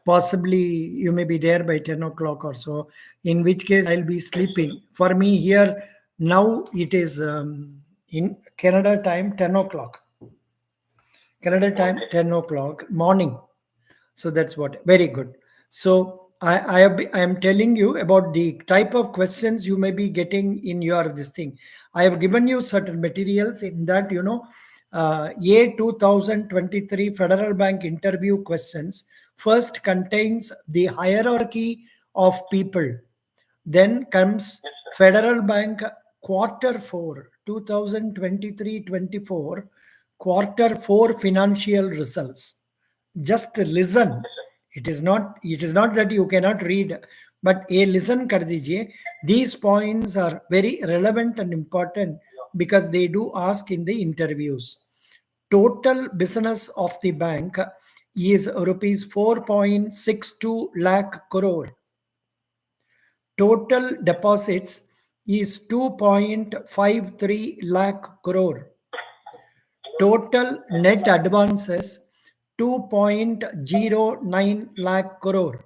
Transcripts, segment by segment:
Possibly you may be there by 10 o'clock or so, in which case I'll be sleeping. For me here now it is in Canada time 10 o'clock. Canada time 10 o'clock morning. So that's what. Very good. So I am telling you about the type of questions you may be getting in your this thing. I have given you certain materials in that, A 2023 Federal Bank interview questions first contains the hierarchy of people. Then comes Federal Bank quarter 4 2023-24 quarter 4 financial results. Just listen. It is not that you cannot read, but a listen kar dijiye. These points are very relevant and important because they do ask in the interviews. Total business of the bank is rupees 4.62 lakh crore. Total deposits is 2.53 lakh crore. Total net advances 2.09 lakh crore.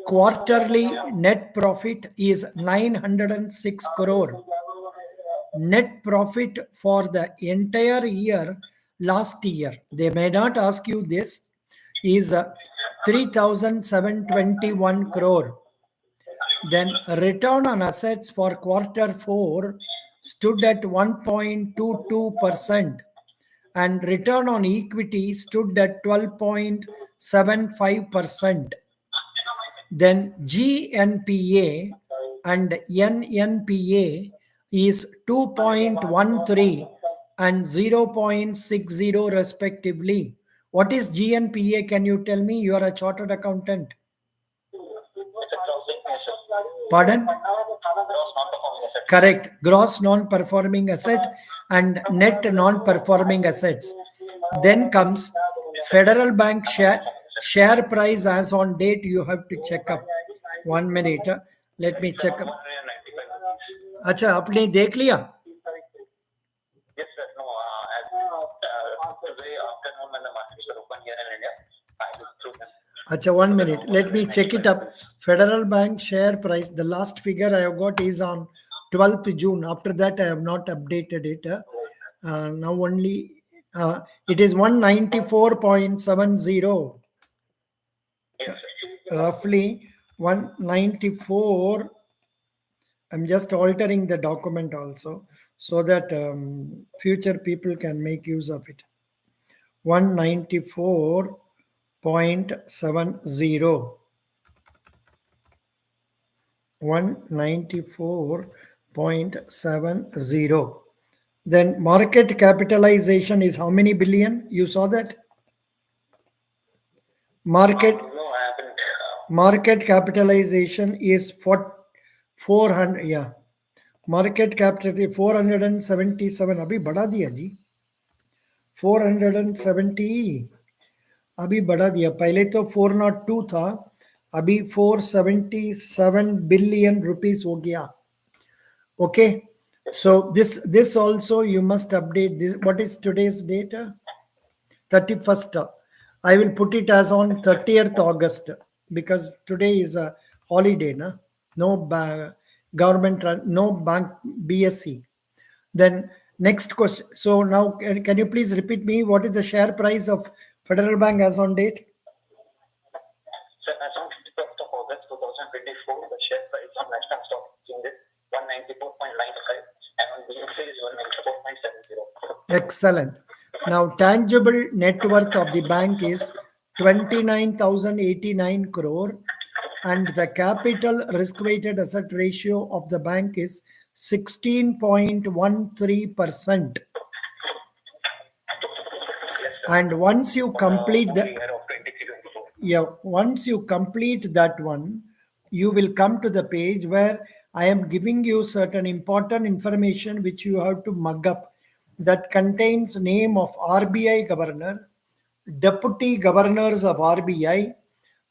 Quarterly net profit is 906 crore. Net profit for the entire year last year, they may not ask you this, is 3,721 crore. Then return on assets for quarter 4 stood at 1.22% and return on equity stood at 12.75%. Then GNPA and NNPA is 2.13 and 0.60 respectively. What is GNPA? Can you tell me? You are a chartered accountant. Pardon? Correct. Gross non-performing asset and net non-performing assets. Then comes Federal Bank share price as on date. You have to check up. 1 minute. Let me check up. अच्छा आपने देख लिया? Yes, sir. No, today afternoon when the markets were open here in India, I looked through them. Acha, 1 minute. Let me check it up. Federal Bank share price. The last figure I have got is on 12th June. After that, I have not updated it. Now only it is 194.70. Yes, Roughly 194. I'm just altering the document also so that future people can make use of it. 194.70. 194.70. Then market capitalization is how many billion? You saw that? Market capitalization is 400. Yeah. Market capitalization 477. अभी बढ़ा दिया जी. 470. अभी बढ़ा दिया. पहले तो 402 था. अभी 477 billion rupees हो गया. Okay. So this also you must update this. What is today's date? 31st. I will put it as on 30th August because today is a holiday. No government, no bank BSc. Then next question. So now can you please repeat me what is the share price of Federal Bank as on date? So as on 51st of August 2024, the share price on National Stock Exchange is 194.95 and on BSE is 194.70. Excellent. Now tangible net worth of the bank is 29,089 crore and the capital risk weighted asset ratio of the bank is 16.13%. And once you complete that, once you complete that one, you will come to the page where I am giving you certain important information which you have to mug up, that contains name of RBI governor, deputy governors of RBI,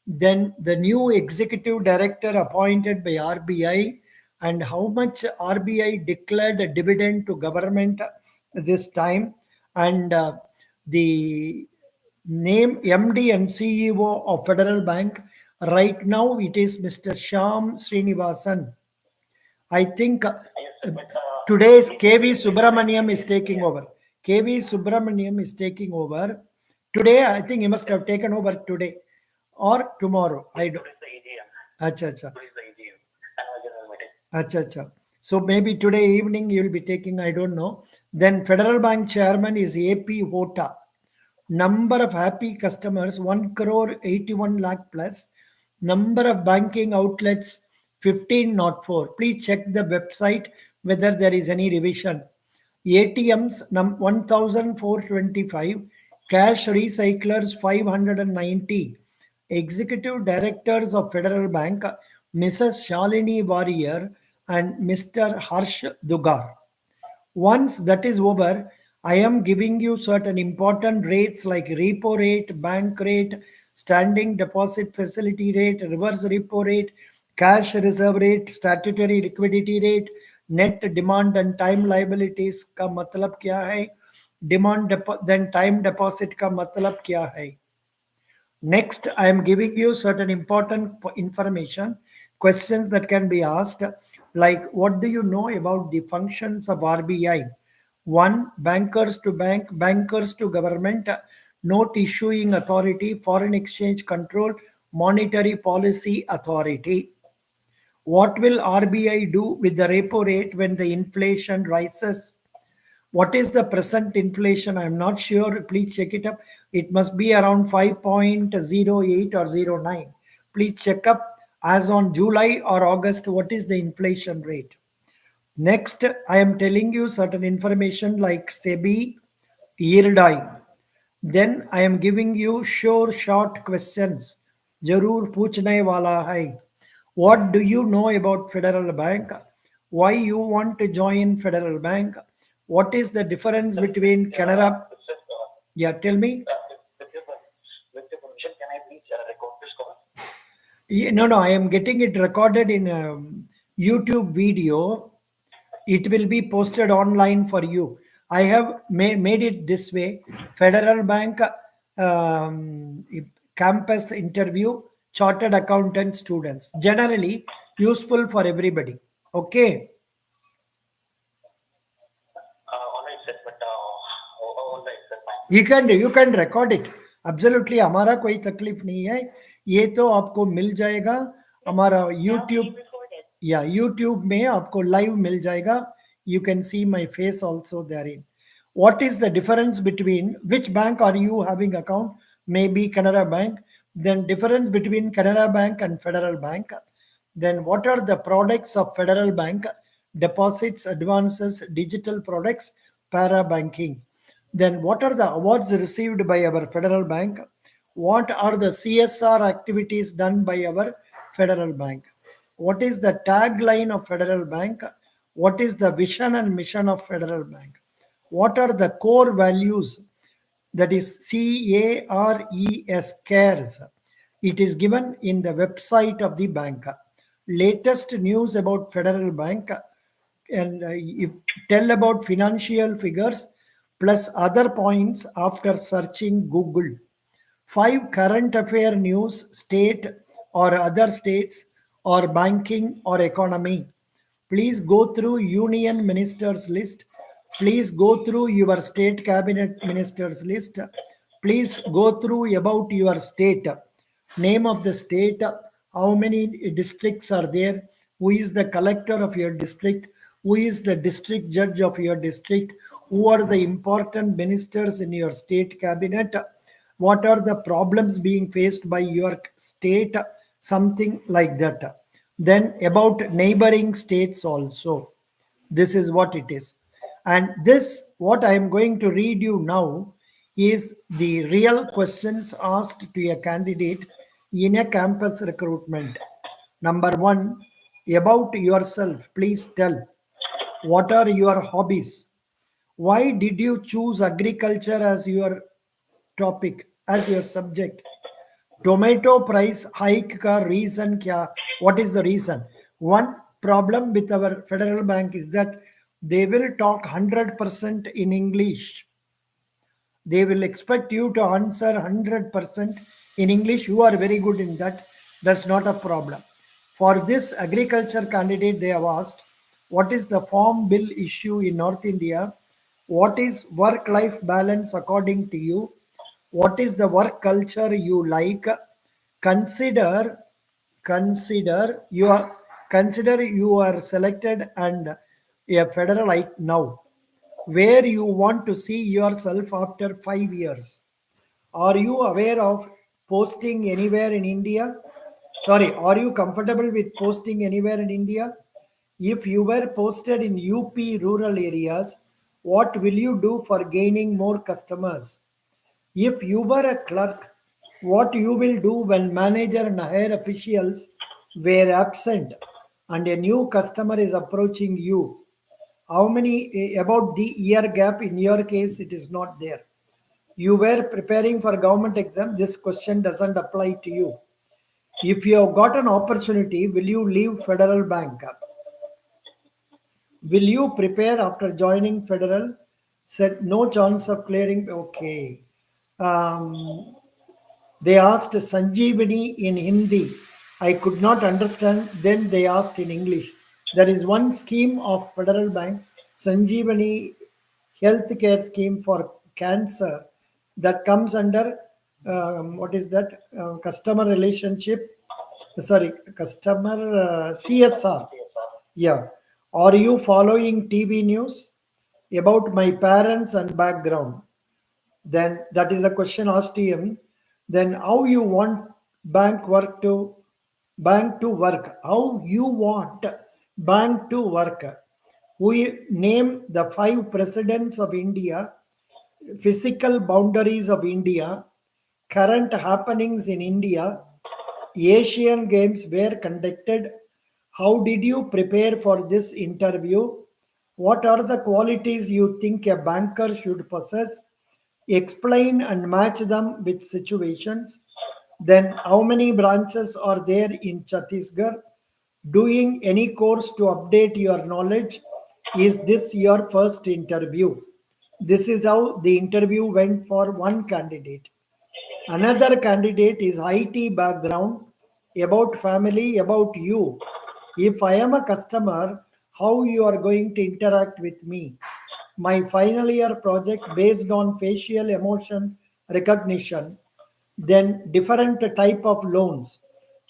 then the new executive director appointed by RBI, and how much RBI declared a dividend to government this time, and the Name MD and CEO of Federal Bank. Right now, it is Mr. Shyam Srinivasan. I think Yes, sir, but today's please KV mention Subramaniam is yes, taking yes. over. KV Subramaniam is taking over. Today, I think he must have taken over today or tomorrow. I don't. Today's the AGM. Acha, acha. Today's the AGM. Annual general meeting. Acha, acha. So maybe today evening you will be taking, I don't know. Then Federal Bank chairman is AP Hota. Number of happy customers 1 crore 81 lakh plus. Number of banking outlets 1504. Please check the website whether there is any revision. ATMs 1425. Cash recyclers 590. Executive Directors of Federal Bank, Mrs. Shalini Warrior and Mr. Harsh Dugar. Once that is over, I am giving you certain important rates like repo rate, bank rate, standing deposit facility rate, reverse repo rate, cash reserve rate, statutory liquidity rate, net demand and time liabilities का मतलब क्या है, demand then time deposit का मतलब क्या है. Next, I am giving you certain important information, questions that can be asked, like what do you know about the functions of RBI? One, bankers to bank, bankers to government, note issuing authority, foreign exchange control, monetary policy authority. What will RBI do with the repo rate when the inflation rises? What is the present inflation? I'm not sure. Please check it up. It must be around 5.08 or 09. Please check up as on July or August. What is the inflation rate? Next, I am telling you certain information like SEBI, yield. Then I am giving you sure short questions. जरूर पूछने वाला है. What do you know about Federal Bank? Why you want to join Federal Bank? What is the difference between Canada? Sir, Yeah, tell me. with your permission, can I please record this call? No, I am getting it recorded in a YouTube video. It will be posted online for you. I have made it this way. Federal Bank um, campus interview, chartered accountant students. Generally useful for everybody. Okay. All right, sir, but all right, sir, fine. You can record it. Absolutely, हमारा कोई तकलीफ नहीं है. ये तो आपको मिल जाएगा हमारा YouTube. या YouTube में आपको लाइव मिल जाएगा. You can see my face also therein. What is the difference between which bank are you having account? Maybe Canara Bank. Then difference between Canara Bank and Federal Bank. Then what are the products of Federal Bank? Deposits, advances, digital products, para banking. Then what are the awards received by our Federal Bank? What are the CSR activities done by our Federal Bank? What is the tagline of Federal Bank? What is the vision and mission of Federal Bank? What are the core values? That is CARES, cares. It is given in the website of the bank. Latest news about Federal Bank and if, tell about financial figures plus other points after searching Google. 5 current affair news, state or other states or banking or economy. Please go through union ministers list. Please go through your state cabinet ministers list. Please go through about your state. Name of the state, how many districts are there, who is the collector of your district, who is the district judge of your district, who are the important ministers in your state cabinet, what are the problems being faced by your state, something like that. Then about neighboring states also. This is what it is. And this, what I am going to read you now, is the real questions asked to a candidate in a campus recruitment. Number one, about yourself, please tell. What are your hobbies? Why did you choose agriculture as your topic, as your subject? Tomato price hike ka reason kya? What is the reason? One problem with our Federal Bank is that they will talk 100% in English. They will expect you to answer 100% in English. You are very good in that. That's not a problem. For this agriculture candidate, they have asked, what is the farm bill issue in North India? What is work-life balance according to you? What is the work culture you like? Consider, consider you are selected and a federalite now. Where you want to see yourself after 5 years? Are you aware of posting anywhere in India? Sorry, are you comfortable with posting anywhere in India? If you were posted in UP rural areas, what will you do for gaining more customers? If you were a clerk, what you will do when manager and higher officials were absent and a new customer is approaching you? How many about the year gap? In your case, it is not there. You were preparing for government exam. This question doesn't apply to you. If you have got an opportunity, will you leave federal bank? Will you prepare after joining federal? Said no chance of clearing. Okay. Um, they asked Sanjeevani in Hindi. I could not understand. Then they asked in English. There is one scheme of Federal Bank, Sanjeevani healthcare scheme for cancer, that comes under what is that? Customer relationship. Sorry, customer CSR. Yeah. Are you following TV news about my parents and background? Then that is a question asked to him. Then how you want bank work to bank to work? How you want bank to work? We name the five presidents of India, physical boundaries of India, current happenings in India, Asian Games were conducted. How did you prepare for this interview? What are the qualities you think a banker should possess? Explain and match them with situations. Then, how many branches are there in Chhattisgarh? Doing any course to update your knowledge? Is this your first interview? This is how the interview went for one candidate. Another candidate is IT background, about family, about you. If I am a customer, how you are going to interact with me? My final year project based on facial emotion recognition. Then different type of loans.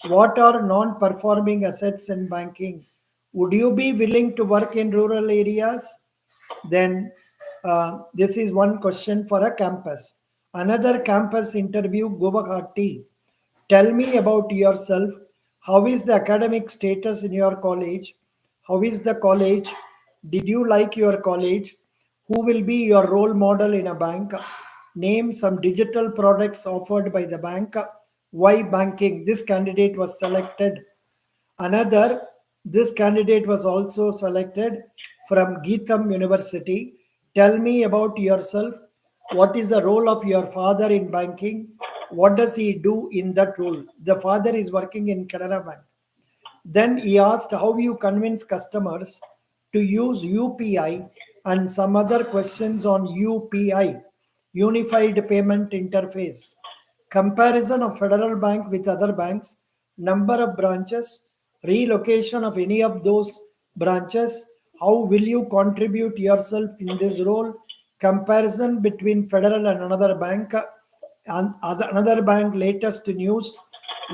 What are non-performing assets in banking? Would you be willing to work in rural areas? Then this is one question for a campus. Another campus interview, Guwahati. Tell me about yourself. How is the academic status in your college? How is the college? Did you like your college? Who will be your role model in a bank? Name some digital products offered by the bank. Why banking? This candidate was selected. Another, this candidate was also selected from Geetham University. Tell me about yourself. What is the role of your father in banking? What does he do in that role? The father is working in Canara Bank. Then he asked how you convince customers to use UPI and some other questions on UPI, Unified Payment Interface, comparison of Federal Bank with other banks, number of branches, relocation of any of those branches, how will you contribute yourself in this role, comparison between Federal and another bank, and another bank latest news.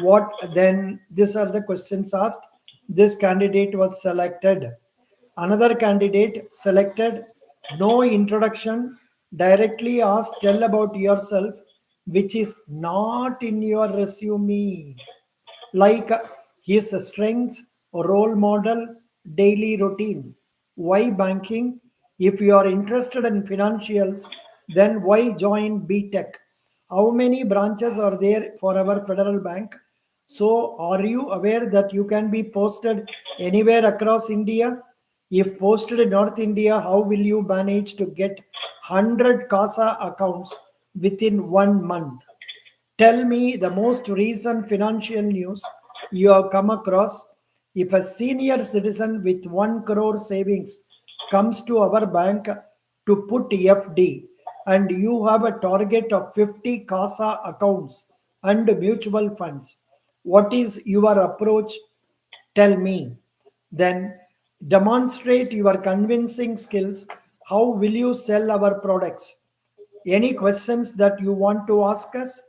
What then? These are the questions asked. This candidate was selected. Another candidate selected. No introduction. Directly asked. Tell about yourself, which is not in your resume, like his strengths, role model, daily routine. Why banking? If you are interested in financials, then why join BTech? How many branches are there for our federal bank? So, are you aware that you can be posted anywhere across India? If posted in North India, how will you manage to get 100 CASA accounts within 1 month? Tell me the most recent financial news you have come across. If a senior citizen with 1 crore savings comes to our bank to put FD, and you have a target of 50 CASA accounts and mutual funds. What is your approach? Tell me. Then demonstrate your convincing skills. How will you sell our products? Any questions that you want to ask us?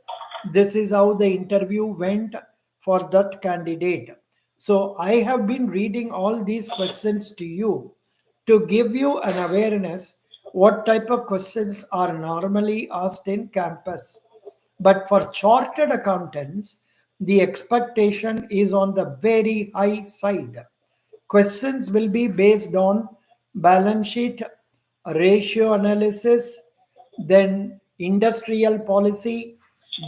This is how the interview went for that candidate. So I have been reading all these questions to you to give you an awareness what type of questions are normally asked in campus. But for chartered accountants, the expectation is on the very high side. Questions will be based on balance sheet, ratio analysis, then industrial policy,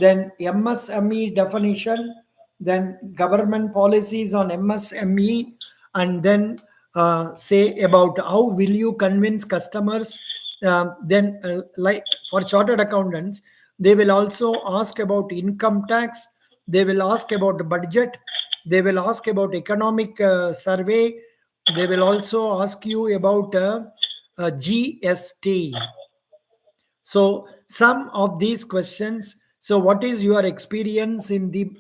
then MSME definition, then government policies on MSME, and then say about how will you convince customers. Then, like for chartered accountants, they will also ask about income tax, they will ask about budget, they will ask about economic survey, they will also ask you about GST. So some of these questions. So what is your experience in the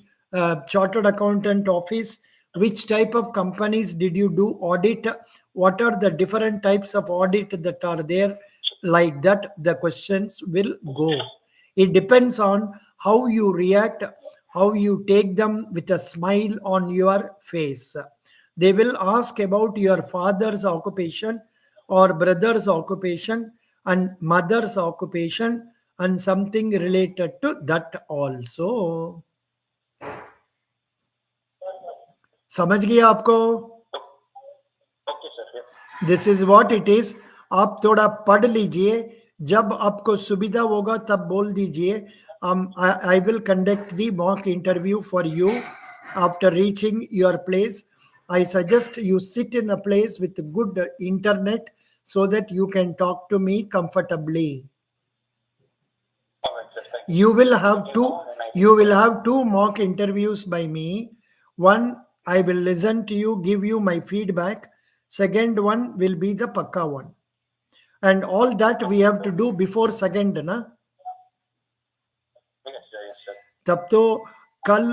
chartered accountant office? Which type of companies did you do audit? What are the different types of audit that are there? Like that, the questions will go. It depends on how you react, how you take them with a smile on your face. They will ask about your father's occupation or brother's occupation and mother's occupation and something related to that also. समझ गया आपको? Okay, sir. Yeah. This is what it is. आप थोड़ा पढ़ लीजिए, जब आपको सुविधा होगा तब बोल दीजिए. I will conduct the mock interview for you after reaching your place. I suggest you sit in a place with good internet so that you can talk to me comfortably. All right, sir. Thank you. You will have You two. know, and I You will have two mock interviews by me. One, I will listen to you, give you my feedback. Second one will be the pakka one, and all that we have to do before second, na? yes, sir. Yes, sir. तब तो कल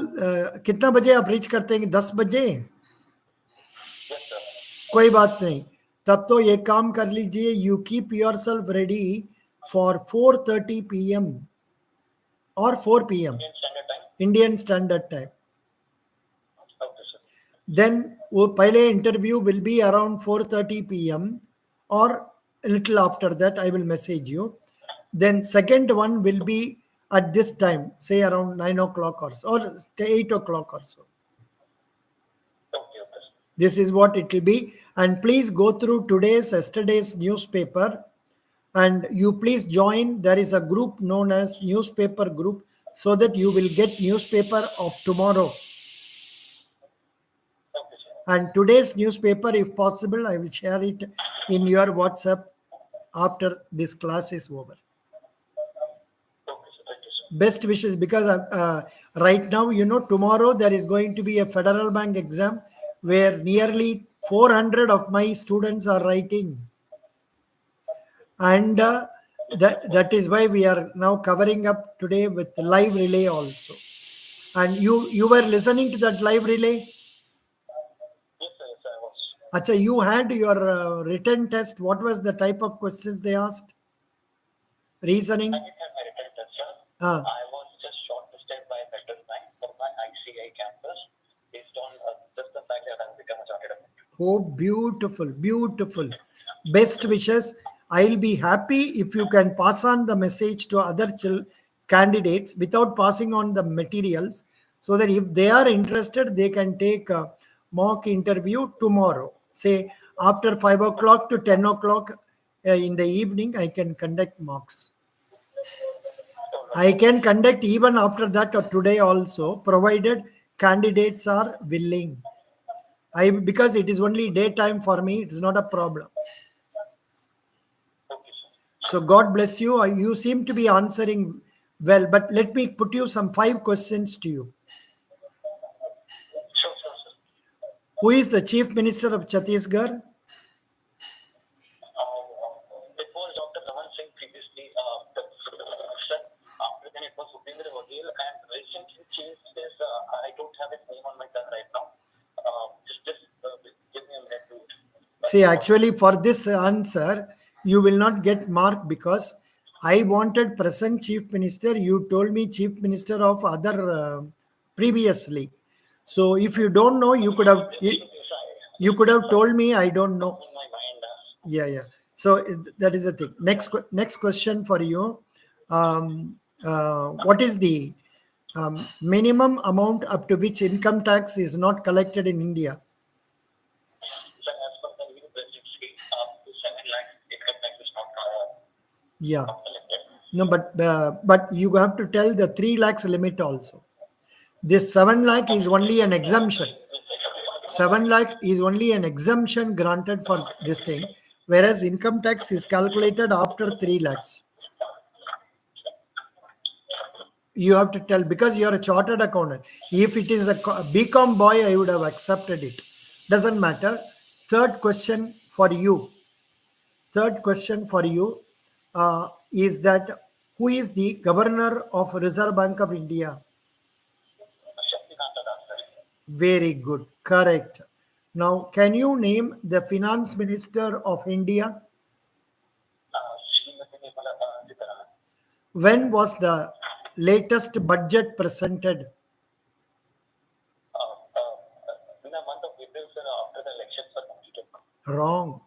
कितना बजे आप reach करते हैं? 10 बजे? Yes, sir. कोई बात नहीं. तब तो ये काम कर लीजिए. You keep your self ready for 4:30 PM or 4 PM Indian Standard Time. Indian Standard Time. Okay, sir. Then वो पहले interview will be around 4:30 PM or a little after that. I will message you. Then second one will be at this time, say around 9 o'clock or so, or 8 o'clock or so. Okay, okay, sir. This is what it will be. And please go through yesterday's newspaper, and you please join. There is a group known as newspaper group, so that you will get newspaper of tomorrow. Okay, sir. And today's newspaper, if possible, I will share it in your WhatsApp after this class is over. Okay, sir. Thank you, sir. Best wishes, because right now, tomorrow there is going to be a federal bank exam where nearly 400 of my students are writing. And that is why we are now covering up today with live relay also. And you were listening to that live relay? Yes, sir. Yes, sir. I was. Acha, you had your written test. What was the type of questions they asked? Reasoning? I didn't have my written test, sir. Ah. I was just shortlisted by Federal Bank for my ICI campus based on just the fact that I've become a chartered accountant. Oh, beautiful, beautiful. Best wishes. I'll be happy if you can pass on the message to other candidates without passing on the materials, so that if they are interested, they can take a mock interview tomorrow. Say after 5 o'clock to 10 o'clock in the evening, I can conduct mocks. I can conduct even after that or today also, provided candidates are willing. Because it is only daytime for me, it is not a problem. Okay, sir. So God bless you. You seem to be answering well, but let me put you some 5 questions to you. Sure, sure, sir. Who is the Chief Minister of Chhattisgarh? It was Dr. Raman Singh previously, the See, actually, for this answer, you will not get mark because I wanted present chief minister. You told me chief minister of other previously. So if you don't know, you could have told me. I don't know. In my mind, Yeah, yeah. So that is the thing. Next question for you. What is the minimum amount up to which income tax is not collected in India? so as per the new presidency, up to 7 lakhs, income tax is not Yeah. collected. No, but you have to tell the 3 lakhs limit also. This 7 lakh is only an exemption. 7 lakh is only an exemption granted for this thing, whereas income tax is calculated after 3 lakhs. You have to tell because you are a chartered accountant. If it is a BCom boy, I would have accepted it. Doesn't matter. Third question for you. Third question for you is that who is the governor of Reserve Bank of India? Very good. Correct. Now, can you name the finance minister of India? When was the latest budget presented? In the month of April, sir, after the elections are completed. Wrong.